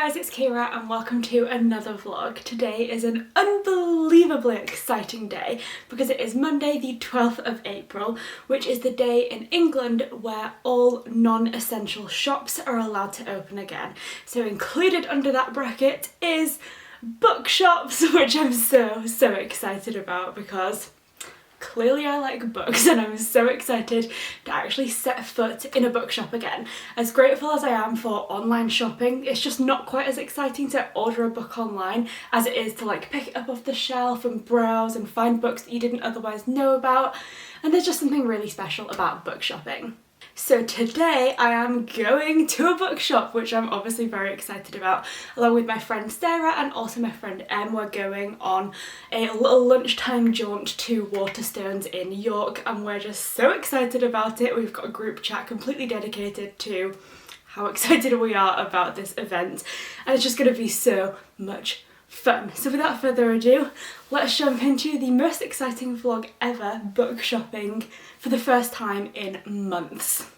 guys, it's Kira and welcome to another vlog. Today is an unbelievably exciting day because it is Monday the 12th of April, which is the day in England where all non-essential shops are allowed to open again. So included under that bracket is bookshops, which I'm so excited about because clearly I like books and I'm so excited to actually set foot in a bookshop again. As grateful as I am for online shopping, it's just not quite as exciting to order a book online as it is to like pick it up off the shelf and browse and find books that you didn't otherwise know about, and there's just something really special about book shopping. So today I am going to a bookshop, which I'm obviously very excited about. Along with my friend Sarah and also my friend Em, we're going on a little lunchtime jaunt to Waterstones in York and we're just so excited about it. We've got a group chat completely dedicated to how excited we are about this event and it's just going to be so much fun. So without further ado, let's jump into the most exciting vlog ever, book shopping for the first time in months.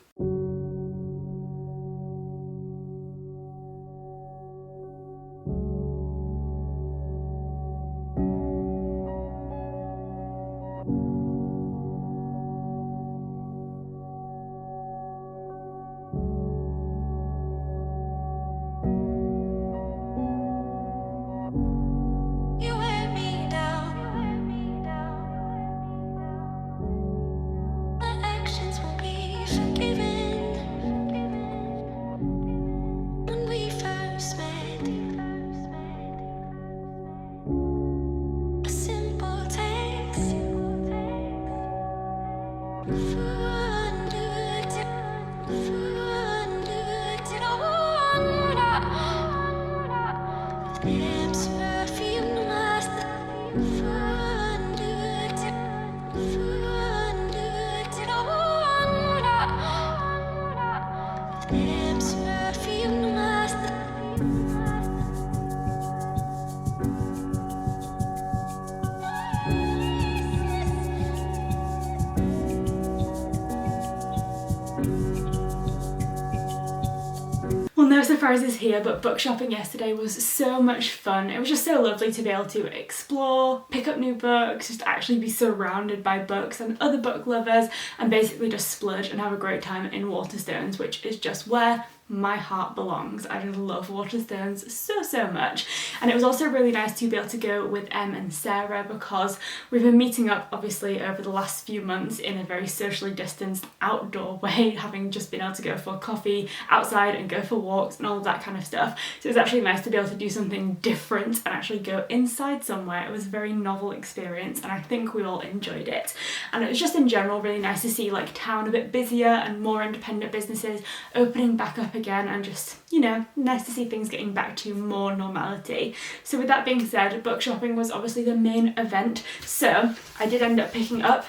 Well, no surprises here, but book shopping yesterday was so much fun. It was just so lovely to be able to explore, pick up new books, just actually be surrounded by books and other book lovers and basically just splurge and have a great time in Waterstones, which is just where my heart belongs. I just love Waterstones so much. And it was also really nice to be able to go with Em and Sarah because we've been meeting up obviously over the last few months in a very socially distanced outdoor way, having just been able to go for coffee outside and go for walks and all of that kind of stuff. So it was actually nice to be able to do something different and actually go inside somewhere. It was a very novel experience and I think we all enjoyed it. And it was just in general really nice to see like town a bit busier and more independent businesses opening back up again and just, you know, nice to see things getting back to more normality. So with that being said, book shopping was obviously the main event. So I did end up picking up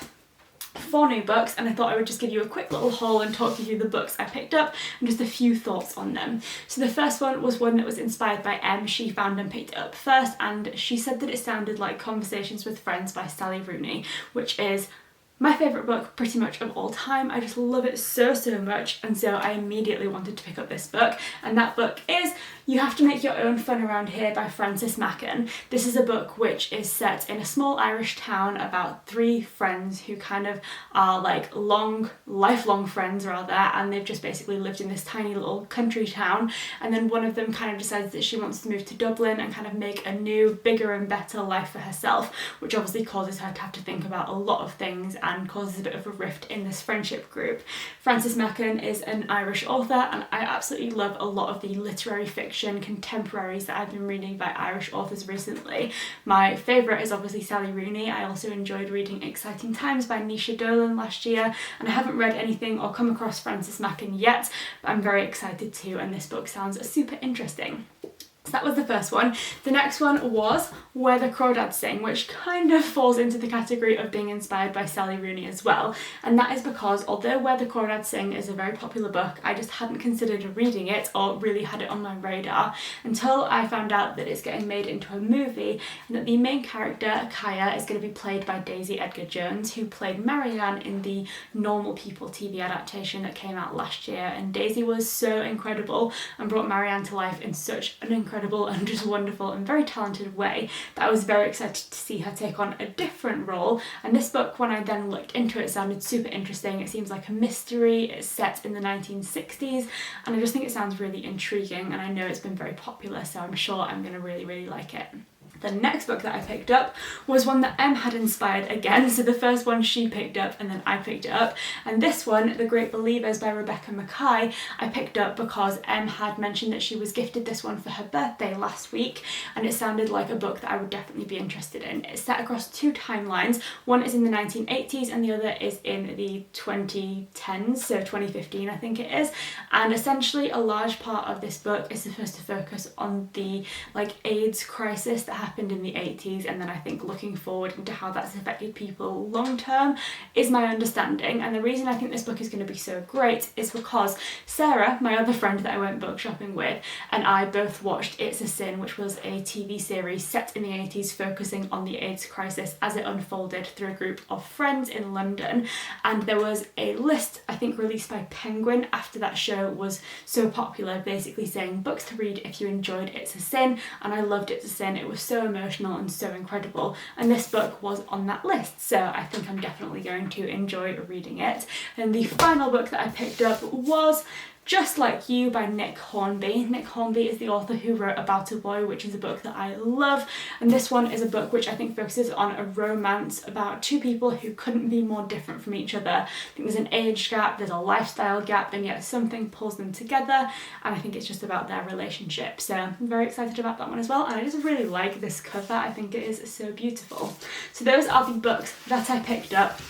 4 new books and I thought I would just give you a quick little haul and talk you through the books I picked up and just a few thoughts on them. So the first one was one that was inspired by Em. She found and picked it up first and she said that it sounded like Conversations with Friends by Sally Rooney, which is my favourite book pretty much of all time. I just love it so much and so I immediately wanted to pick up this book, and that book is You Have to Make Your Own Fun Around Here by Frances Machen. This is a book which is set in a small Irish town about 3 friends who kind of are like lifelong friends rather, and they've just basically lived in this tiny little country town, and then one of them kind of decides that she wants to move to Dublin and kind of make a new, bigger and better life for herself, which obviously causes her to have to think about a lot of things and causes a bit of a rift in this friendship group. Frances Machen is an Irish author and I absolutely love a lot of the literary fiction contemporaries that I've been reading by Irish authors recently. My favourite is obviously Sally Rooney. I also enjoyed reading Exciting Times by Naoise Dolan last year, and I haven't read anything or come across Frances Machen yet, but I'm very excited to, and this book sounds super interesting. So that was the first one. The next one was Where the Crawdads Sing, which kind of falls into the category of being inspired by Sally Rooney as well. And that is because although Where the Crawdads Sing is a very popular book, I just hadn't considered reading it or really had it on my radar until I found out that it's getting made into a movie and that the main character, Kaya, is going to be played by Daisy Edgar-Jones, who played Marianne in the Normal People TV adaptation that came out last year. And Daisy was so incredible and brought Marianne to life in such an incredible and just wonderful and very talented way that I was very excited to see her take on a different role. And this book, when I then looked into it, sounded super interesting. It seems like a mystery, it's set in the 1960s, and I just think it sounds really intriguing, and I know it's been very popular, so I'm sure I'm going to really like it. The next book that I picked up was one that Em had inspired again. So the first one she picked up and then I picked it up. And this one, The Great Believers by Rebecca Mackay, I picked up because Em had mentioned that she was gifted this one for her birthday last week, and it sounded like a book that I would definitely be interested in. It's set across two timelines. One is in the 1980s and the other is in the 2010s, so 2015 I think it is. And essentially a large part of this book is supposed to focus on the AIDS crisis that happened in the 80s, and then I think looking forward into how that's affected people long term is my understanding. And the reason I think this book is going to be so great is because Sarah, my other friend that I went book shopping with, and I both watched It's a Sin, which was a TV series set in the 80s focusing on the AIDS crisis as it unfolded through a group of friends in London. And there was a list, I think released by Penguin after that show was so popular, basically saying books to read if you enjoyed It's a Sin, and I loved It's a Sin. It was so emotional and so incredible, and this book was on that list, so I think I'm definitely going to enjoy reading it. And the final book that I picked up was Just Like You by Nick Hornby. Nick Hornby is the author who wrote About a Boy, which is a book that I love, and this one is a book which I think focuses on a romance about two people who couldn't be more different from each other. I think there's an age gap, there's a lifestyle gap, and yet something pulls them together, and I think it's just about their relationship. So I'm very excited about that one as well, and I just really like this cover. I think it is so beautiful. So those are the books that I picked up.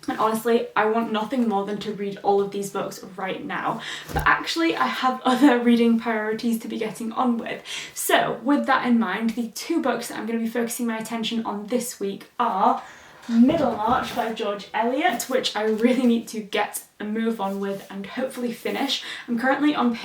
And honestly, I want nothing more than to read all of these books right now. But actually, I have other reading priorities to be getting on with. So with that in mind, the two books that I'm going to be focusing my attention on this week are Middlemarch by George Eliot, which I really need to get a move on with and hopefully finish. I'm currently on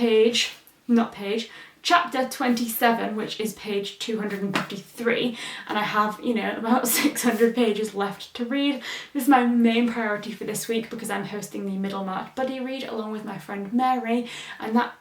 chapter 27, which is page 253, and I have, about 600 pages left to read. This is my main priority for this week because I'm hosting the Middlemarch Buddy Read along with my friend Mary, and that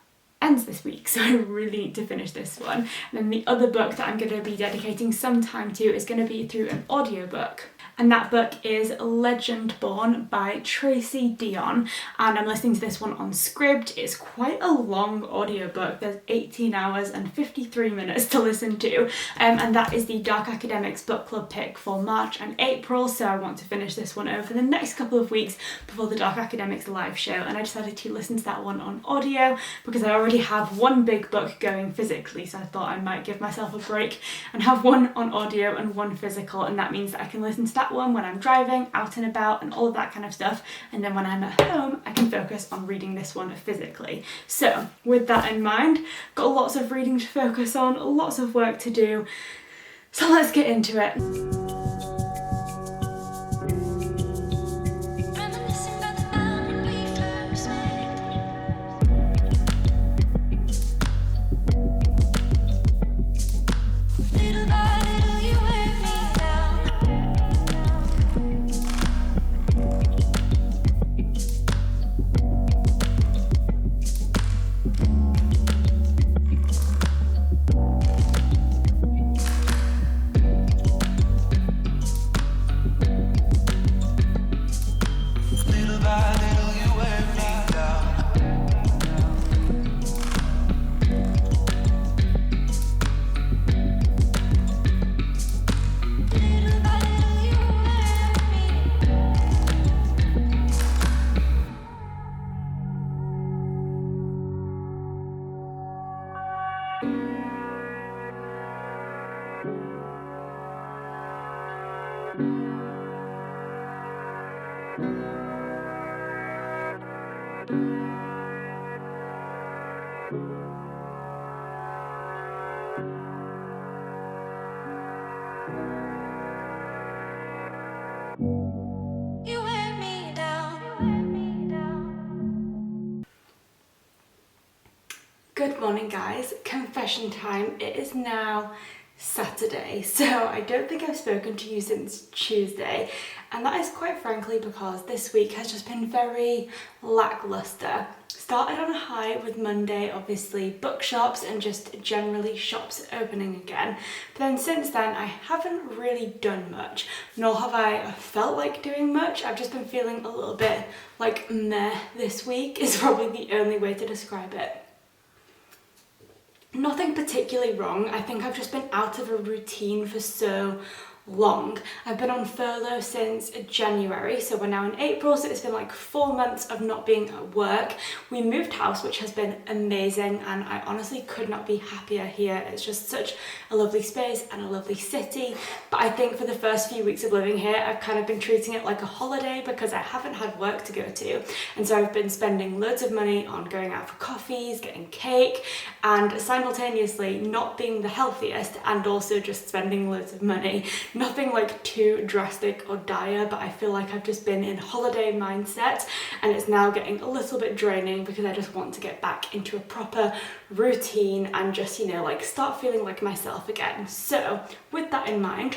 ends this week, so I really need to finish this one. And then the other book that I'm going to be dedicating some time to is going to be through an audiobook. And that book is Legendborn by Tracy Dion, and I'm listening to this one on Scribd. It's quite a long audiobook. There's 18 hours and 53 minutes to listen to, and that is the Dark Academics Book Club pick for March and April, so I want to finish this one over the next couple of weeks before the Dark Academics live show, and I decided to listen to that one on audio because I already have one big book going physically, so I thought I might give myself a break and have one on audio and one physical, and that means that I can listen to that one when I'm driving, out and about, and all of that kind of stuff, and then when I'm at home I can focus on reading this one physically. So with that in mind, got lots of reading to focus on, lots of work to do, so let's get into it. Good morning guys, confession time. It is now Saturday, so I don't think I've spoken to you since Tuesday, and that is quite frankly because this week has just been very lackluster. Started on a high with Monday, obviously bookshops and just generally shops opening again, but then since then I haven't really done much, nor have I felt like doing much. I've just been feeling a little bit like meh this week is probably the only way to describe it. Nothing particularly wrong. I think I've just been out of a routine for so long. I've been on furlough since January, so we're now in April, so it's been like 4 months of not being at work. We moved house, which has been amazing, and I honestly could not be happier here. It's just such a lovely space and a lovely city, but I think for the first few weeks of living here I've kind of been treating it like a holiday because I haven't had work to go to, and so I've been spending loads of money on going out for coffees, getting cake, and simultaneously not being the healthiest and also just spending loads of money. Nothing like too drastic or dire, but I feel like I've just been in holiday mindset and it's now getting a little bit draining because I just want to get back into a proper routine and just, you know, like start feeling like myself again. So with that in mind,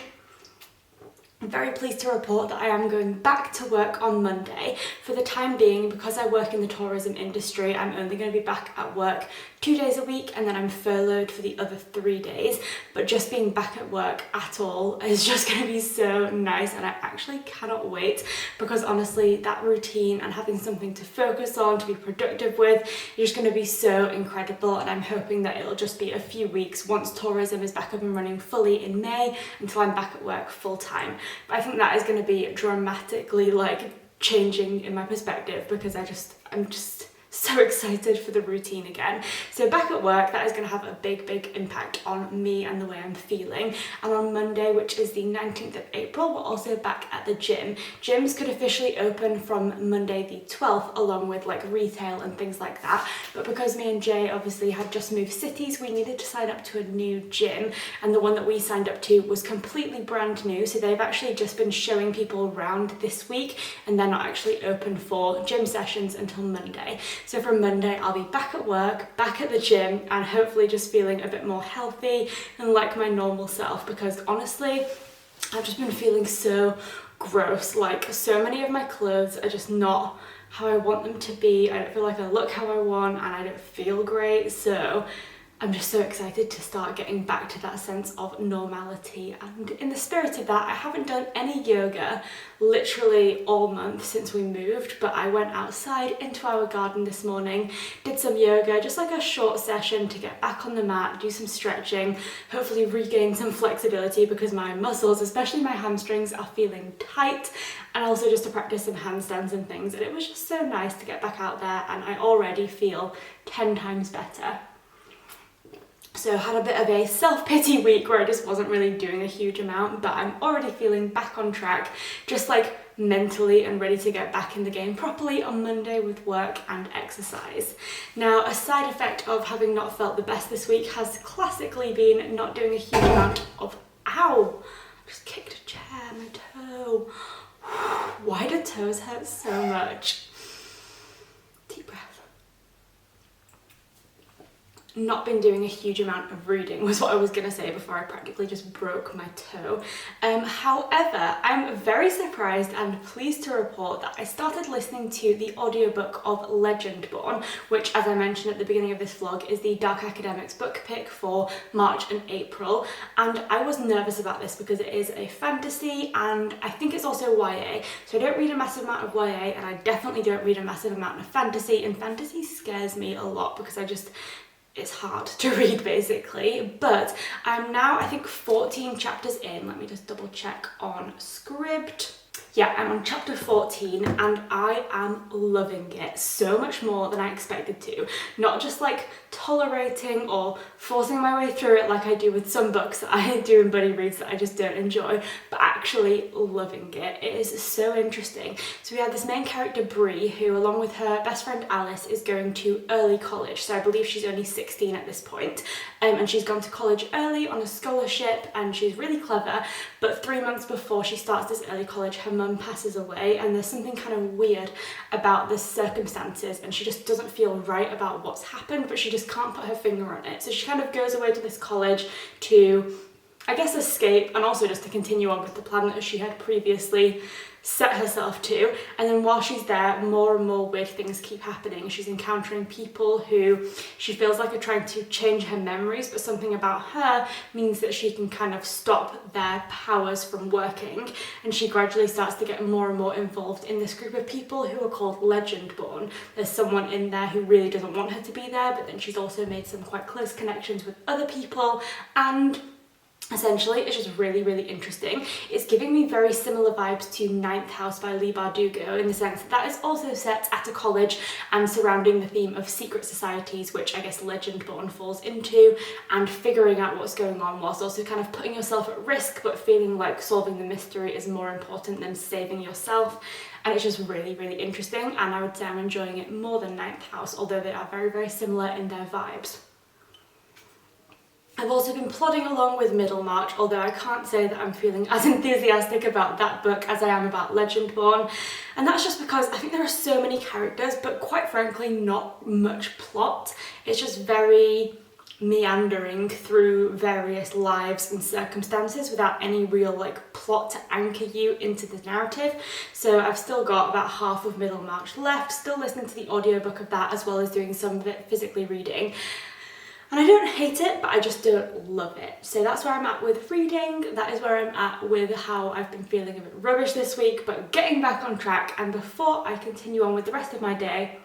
I'm very pleased to report that I am going back to work on Monday. For the time being, because I work in the tourism industry, I'm only going to be back at work 2 days a week and then I'm furloughed for the other 3 days. But just being back at work at all is just going to be so nice, and I actually cannot wait because honestly that routine and having something to focus on, to be productive with, is just going to be so incredible, and I'm hoping that it'll just be a few weeks once tourism is back up and running fully in May until I'm back at work full time. But I think that is going to be dramatically like changing in my perspective because I'm just so excited for the routine again. So back at work, that is going to have a big impact on me and the way I'm feeling. And on Monday, which is the 19th of April, we're also back at the gym. Gyms could officially open from Monday the 12th, along with like retail and things like that. But because me and Jay obviously had just moved cities, we needed to sign up to a new gym, and the one that we signed up to was completely brand new. So they've actually just been showing people around this week, and they're not actually open for gym sessions until Monday. So from Monday, I'll be back at work, back at the gym, and hopefully just feeling a bit more healthy and like my normal self, because honestly, I've just been feeling so gross. Like so many of my clothes are just not how I want them to be. I don't feel like I look how I want and I don't feel great. So I'm just so excited to start getting back to that sense of normality. And in the spirit of that, I haven't done any yoga literally all month since we moved, but I went outside into our garden this morning, did some yoga, just like a short session to get back on the mat, do some stretching, hopefully regain some flexibility because my muscles, especially my hamstrings, are feeling tight, and also just to practice some handstands and things. And it was just so nice to get back out there, and I already feel 10 times better. So I had a bit of a self-pity week where I just wasn't really doing a huge amount, but I'm already feeling back on track, just like mentally, and ready to get back in the game properly on Monday with work and exercise. Now, a side effect of having not felt the best this week has classically been not doing a huge amount of, ow, I just kicked a chair, my toe. Why do toes hurt so much? Deep breath. Not been doing a huge amount of reading was what I was going to say before I practically just broke my toe. However, I'm very surprised and pleased to report that I started listening to the audiobook of Legendborn, which, as I mentioned at the beginning of this vlog, is the Dark Academics book pick for March and April. And I was nervous about this because it is a fantasy, and I think it's also YA. So I don't read a massive amount of YA, and I definitely don't read a massive amount of fantasy, and fantasy scares me a lot because it's hard to read basically. But I'm now, I think, 14 chapters in. Let me just double check on Scribd. Yeah, I'm on chapter 14 and I am loving it so much more than I expected to. Not just like tolerating or forcing my way through it like I do with some books that I do in buddy reads that I just don't enjoy, but actually loving it. It is so interesting. So we have this main character Bree, who along with her best friend Alice is going to early college. So I believe she's only 16 at this point. and she's gone to college early on a scholarship, and she's really clever, but 3 months before she starts this early college, her mum passes away, and there's something kind of weird about the circumstances, and she just doesn't feel right about what's happened, but she just can't put her finger on it. So she kind of goes away to this college to, I guess, escape, and also just to continue on with the plan that she had previously set herself to. And then while she's there, more and more weird things keep happening. She's encountering people who she feels like are trying to change her memories, but something about her means that she can kind of stop their powers from working. And she gradually starts to get more and more involved in this group of people who are called Legendborn. There's someone in there who really doesn't want her to be there, but then she's also made some quite close connections with other people, and essentially, it's just really, really interesting. It's giving me very similar vibes to Ninth House by Leigh Bardugo, in the sense that that is also set at a college and surrounding the theme of secret societies, which I guess Legendborn falls into, and figuring out what's going on whilst also kind of putting yourself at risk, but feeling like solving the mystery is more important than saving yourself. And it's just really, really interesting, and I would say I'm enjoying it more than Ninth House, although they are very, very similar in their vibes. I've also been plodding along with Middlemarch, although I can't say that I'm feeling as enthusiastic about that book as I am about Legendborn. And that's just because I think there are so many characters, but quite frankly, not much plot. It's just very meandering through various lives and circumstances without any real plot to anchor you into the narrative. So I've still got about half of Middlemarch left, still listening to the audiobook of that, as well as doing some of it physically reading. And I don't hate it, but I just don't love it. So that's where I'm at with reading. That is where I'm at with how I've been feeling a bit rubbish this week, but getting back on track. And before I continue on with the rest of my day,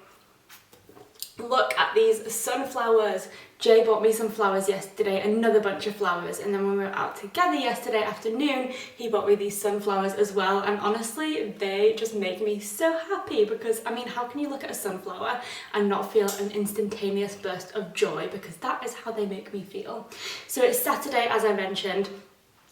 look at these sunflowers. Jay bought me some flowers yesterday, another bunch of flowers, and then when we were out together yesterday afternoon, he bought me these sunflowers as well, and honestly, they just make me so happy because, I mean, how can you look at a sunflower and not feel an instantaneous burst of joy? Because that is how they make me feel. So it's Saturday, as I mentioned.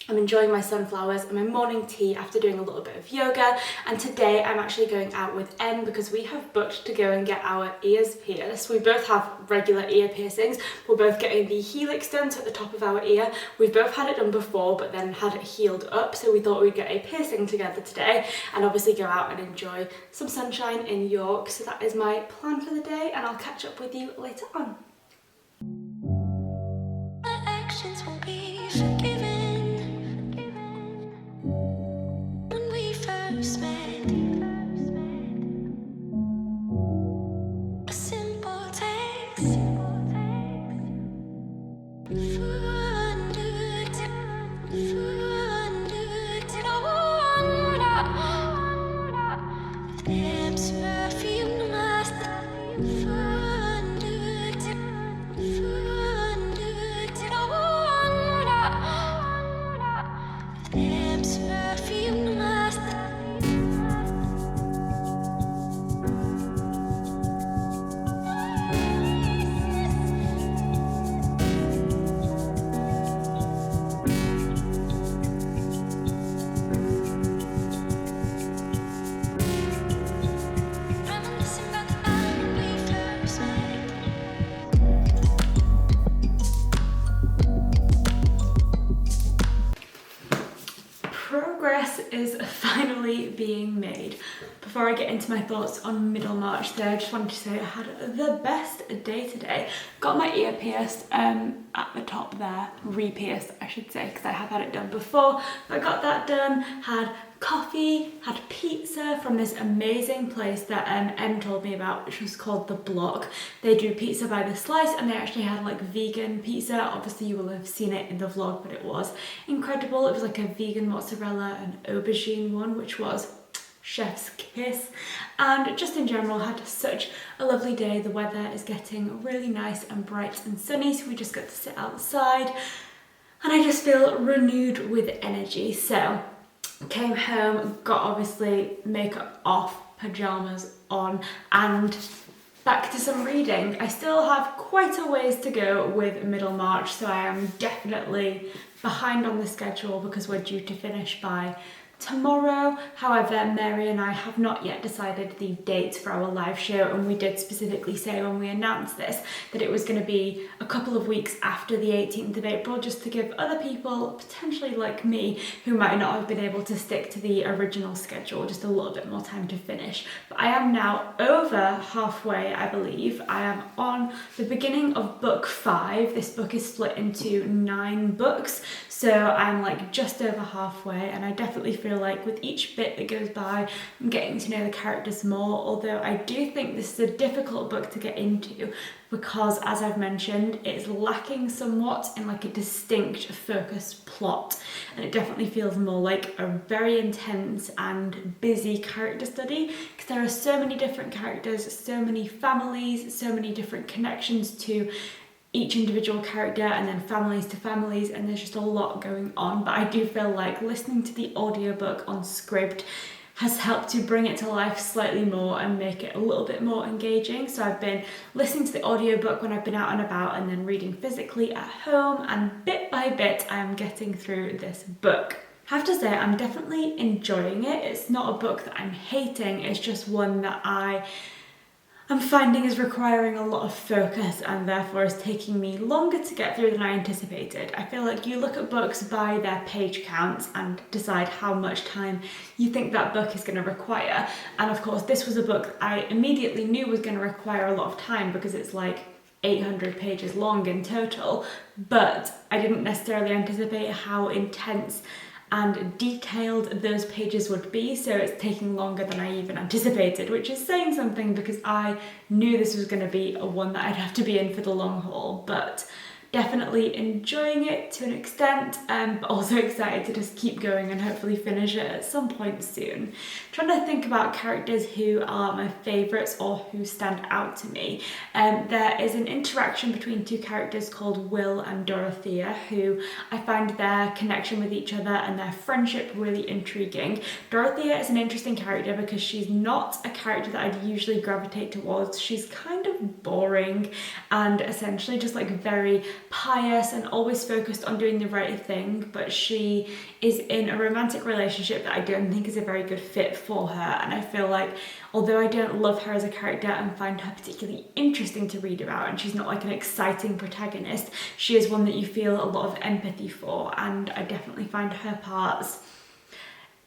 I'm enjoying my sunflowers and my morning tea after doing a little bit of yoga, and today I'm actually going out with Em because we have booked to go and get our ears pierced. We both have regular ear piercings. We're both getting the helix done, so at the top of our ear. We've both had it done before but then had it healed up, so we thought we'd get a piercing together today and obviously go out and enjoy some sunshine in York. So that is my plan for the day, and I'll catch up with you later on. My actions will be forgiven. When we first met, a simple text, Them's perfume master, Them's perfume master. Reminiscing about the time when we first met. Progress is finally being made. Before I get into my thoughts on Middlemarch there, I just wanted to say I had the best day today. Got my ear pierced at the top there, re-pierced I should say, because I have had it done before. I got that done, had coffee, had pizza from this amazing place that Em told me about, which was called The Block. They do pizza by the slice, and they actually had vegan pizza. Obviously you will have seen it in the vlog, but it was incredible. It was like a vegan mozzarella and aubergine one, which was chef's kiss. And just in general had such a lovely day. The weather is getting really nice and bright and sunny, so we just got to sit outside, and I just feel renewed with energy. So came home, got obviously makeup off, pajamas on, and back to some reading. I still have quite a ways to go with Middlemarch, so I am definitely behind on the schedule because we're due to finish by tomorrow. However, Mary and I have not yet decided the dates for our live show, and we did specifically say when we announced this that it was going to be a couple of weeks after the 18th of April, just to give other people, potentially like me, who might not have been able to stick to the original schedule, just a little bit more time to finish. But I am now over halfway, I believe. I am on the beginning of book 5. This book is split into 9 books, so I'm like just over halfway, and I definitely feel like with each bit that goes by, I'm getting to know the characters more, although I do think this is a difficult book to get into because, as I've mentioned, it's lacking somewhat in like a distinct focused plot, and it definitely feels more like a very intense and busy character study because there are so many different characters, so many families, so many different connections to each individual character, and then families to families, and there's just a lot going on. But I do feel like listening to the audiobook on Scribd has helped to bring it to life slightly more and make it a little bit more engaging. So I've been listening to the audiobook when I've been out and about, and then reading physically at home, and bit by bit I am getting through this book. I have to say I'm definitely enjoying it. It's not a book that I'm hating, it's just one that I'm finding is requiring a lot of focus, and therefore is taking me longer to get through than I anticipated. I feel like you look at books by their page counts and decide how much time you think that book is going to require. And of course, this was a book I immediately knew was going to require a lot of time because it's like 800 pages long in total, but I didn't necessarily anticipate how intense and detailed those pages would be, so it's taking longer than I even anticipated, which is saying something because I knew this was going to be a one that I'd have to be in for the long haul. But definitely enjoying it to an extent, but also excited to just keep going and hopefully finish it at some point soon. Trying to think about characters who are my favourites or who stand out to me. There is an interaction between 2 characters called Will and Dorothea, who I find their connection with each other and their friendship really intriguing. Dorothea is an interesting character because she's not a character that I'd usually gravitate towards. She's kind of boring and essentially just like very pious and always focused on doing the right thing, but she is in a romantic relationship that I don't think is a very good fit for her, and I feel like although I don't love her as a character and find her particularly interesting to read about, and she's not like an exciting protagonist, she is one that you feel a lot of empathy for, and I definitely find her parts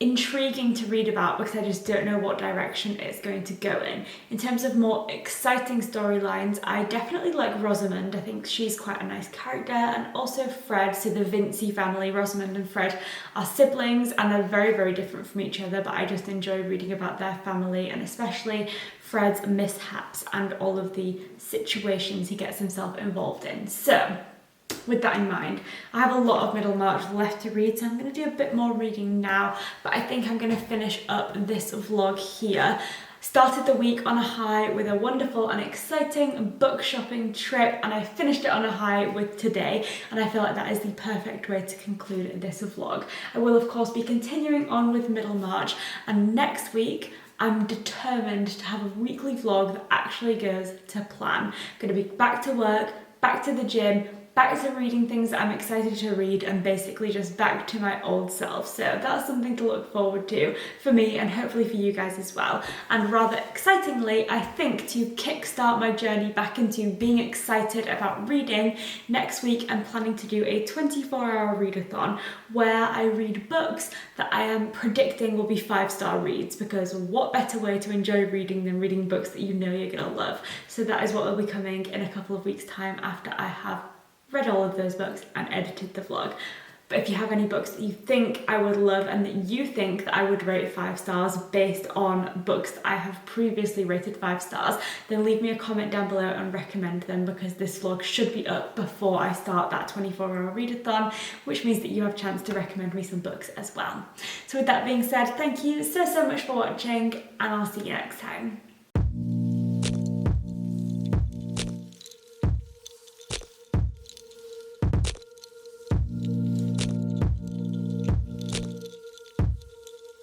intriguing to read about because I just don't know what direction it's going to go in. In terms of more exciting storylines, I definitely like Rosamond. I think she's quite a nice character, and also Fred. So the Vincey family, Rosamond and Fred, are siblings, and they're very, very different from each other, but I just enjoy reading about their family, and especially Fred's mishaps and all of the situations he gets himself involved in. So with that in mind, I have a lot of Middlemarch left to read, so I'm going to do a bit more reading now, but I think I'm going to finish up this vlog here. Started the week on a high with a wonderful and exciting book shopping trip, and I finished it on a high with today, and I feel like that is the perfect way to conclude this vlog. I will of course be continuing on with Middlemarch, and next week I'm determined to have a weekly vlog that actually goes to plan. I'm going to be back to work, back to the gym, back to reading things that I'm excited to read, and basically just back to my old self. So that's something to look forward to for me, and hopefully for you guys as well. And rather excitingly, I think to kickstart my journey back into being excited about reading, next week I'm planning to do a 24-hour readathon where I read books that I am predicting will be 5-star reads, because what better way to enjoy reading than reading books that you know you're gonna love. So that is what will be coming in a couple of weeks' time after I have read all of those books and edited the vlog. But if you have any books that you think I would love and that you think that I would rate 5 stars based on books that I have previously rated 5 stars, then leave me a comment down below and recommend them, because this vlog should be up before I start that 24-hour readathon, which means that you have a chance to recommend me some books as well. So with that being said, thank you so much for watching, and I'll see you next time.